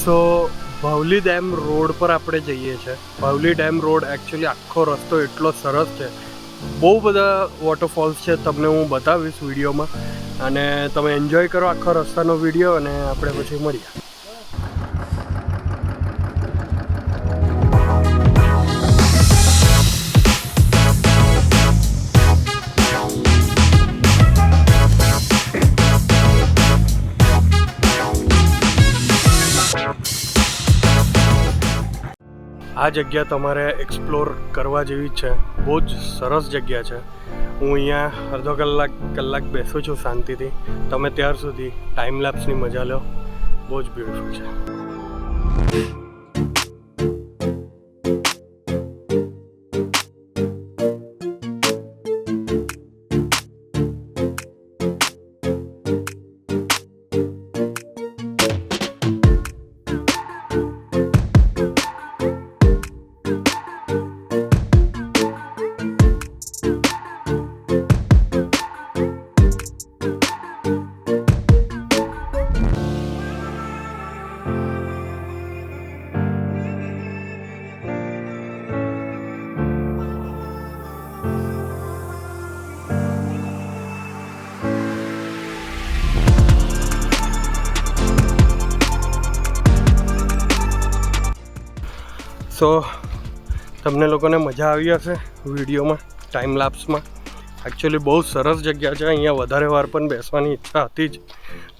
સો ભાવલી dam road પર આપણે જઈએ છીએ. ભાવલી ડેમ રોડ એકચ્યુઅલી આખો રસ્તો એટલો સરસ છે, બહુ બધા વોટરફોલ્સ છે, તમને હું બતાવીશ વિડીયોમાં, અને તમે એન્જોય કરો આખો રસ્તાનો વિડીયો, અને આપણે પછી મળીએ. આ જગ્યા તમારે એક્સપ્લોર કરવા જેવી છે, બહુ જ સરસ જગ્યા છે. હું અહીંયા અડધો કલાક બેસું છું શાંતિથી. તમે ત્યાર સુધી ટાઈમ લેપ્સની મજા લો, બહુ જ બ્યુટીફુલ છે. સો તમને લોકોને મજા આવી હશે વિડીયોમાં, ટાઈમ લેપ્સમાં. એકચ્યુઅલી બહુ સરસ જગ્યા છે, અહીંયા વધારે વાર પણ બેસવાની ઈચ્છા હતી જ,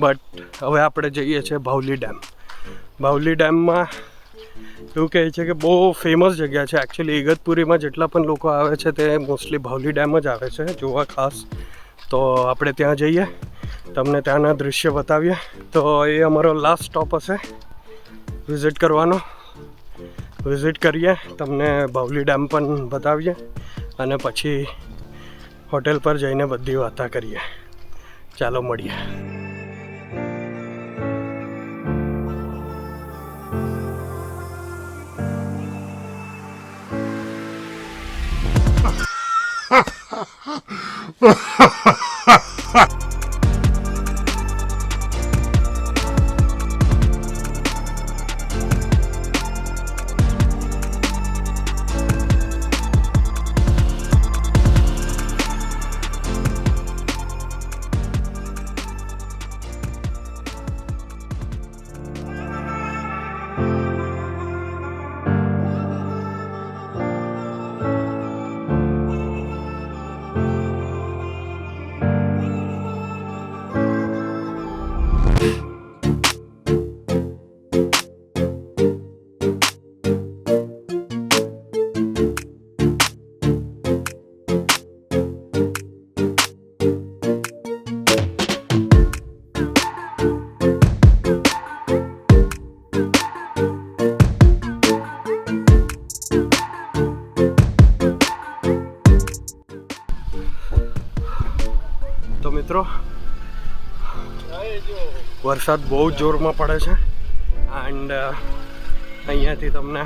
બટ હવે આપણે જઈએ છીએ ભાવલી ડેમ. ભાવલી ડેમમાં એવું કહે છે કે બહુ ફેમસ જગ્યા છે. એકચ્યુઅલી ઇગતપુરીમાં જેટલા પણ લોકો આવે છે તે મોસ્ટલી ભાવલી ડેમ જ આવે છે જોવા ખાસ. તો આપણે ત્યાં જઈએ, તમને ત્યાંના દૃશ્ય બતાવીએ. તો એ અમારો લાસ્ટ સ્ટોપ હશે વિઝિટ કરવાનો. વિઝિટ કરીએ, તમને ભાવલી ડેમ પણ બતાવીએ, અને પછી હોટેલ પર જઈને બધી વાતા કરીએ. ચાલો મળીએ. તો મિત્રો, વરસાદ બહુ જોરમાં પડે છે, એન્ડ અહીંયાથી તમને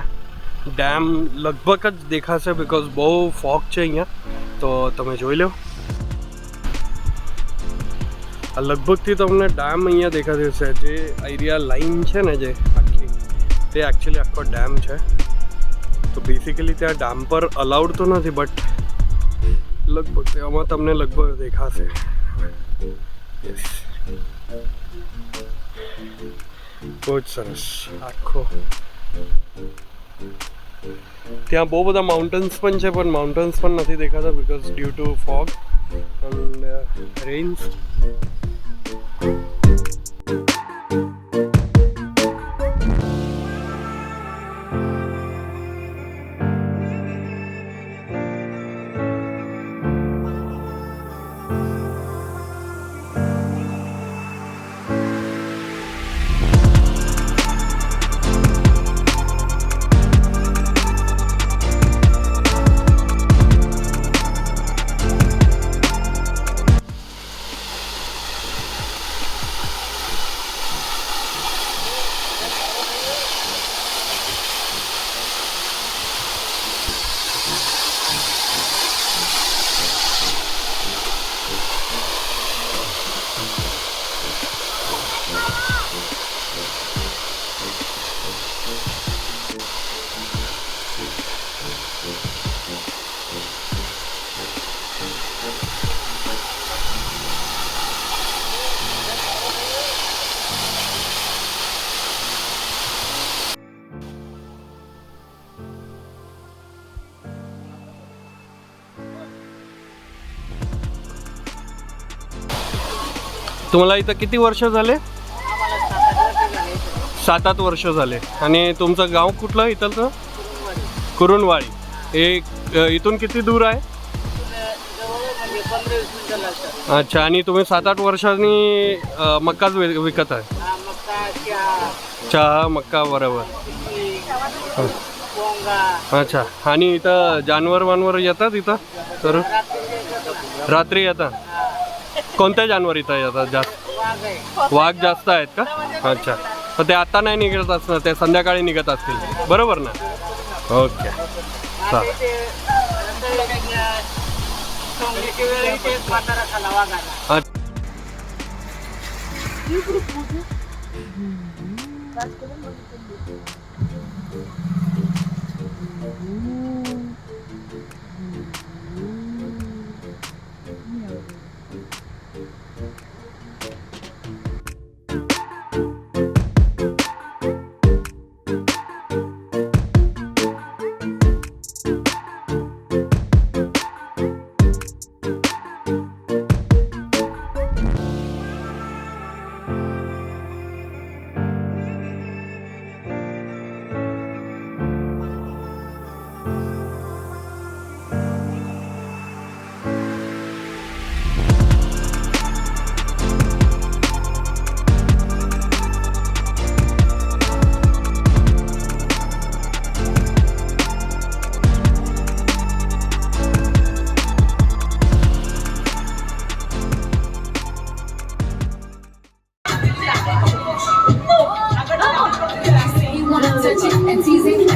ડેમ લગભગ જ દેખાશે, બિકોઝ બહુ ફોગ છે અહીંયા. તો તમે જોઈ લો, આ લગભગથી તમને ડેમ અહીંયા દેખાતી હશે. જે એરિયા લાઈન છે ને, જે આખી, તે એકચ્યુઅલી આખો ડેમ છે. તો બેસિકલી ત્યાં ડેમ પર અલાઉડ તો નથી, બટ લગભગ તેમાં તમને લગભગ દેખાશે. યસ, બહુ જ સરસ આખો. ત્યાં બહુ બધા માઉન્ટેન્સ પણ છે, પણ માઉન્ટેન્સ પણ નથી દેખાતા because due to fog and rains. तुम्हाला इथं किती वर्ष झाले? 7-8 वर्ष झाले. आणि तुमचं गाव कुठलं इथलचं? कुरुणवाडी. हे इथून किती दूर आहे? अच्छा. आणि तुम्ही 7-8 वर्षांनी मक्काच विकत आहे? चहा मक्का बरोबर. अच्छा. आणि इथं जानवर येतात इथं? तर रात्री येतात. कोणत्या जानवर इथं येतात जास्त? वाघ जास्त आहेत का? अच्छा. तर ते आता नाही निघत असणार, ते संध्याकाळी निघत असतील बरोबर ना? ओके. and teasing.